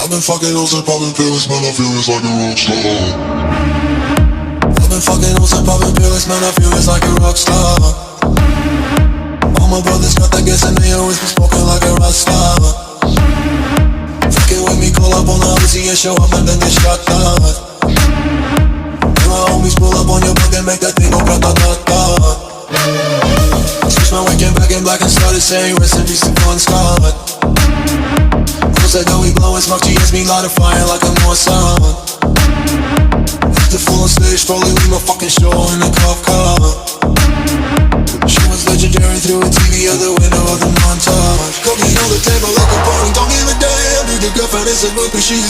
I've been fucking hoes and popping pills, man, I feel it's like a rock star. I've been fucking hoes and popping pills, man, I feel it's like a rock star. All my brothers got that gas and they always been smoking like a rock star. Fucking with me, call up on the Uzi and show up and then get shot down. And my homies pull up on your block and make that thing go grata-ta-ta. Switch my weekend back in black and started saying rest in peace to Bon Scott. Close that door, we blowin' smoke, she hits me light a fire like a Mossad. After full on stage, probably leave my fucking show in a cop car. She was legendary through a TV out the window of the montage. Cooking on the table like a party, don't give a damn. Dude, your girlfriend is a groupie, she is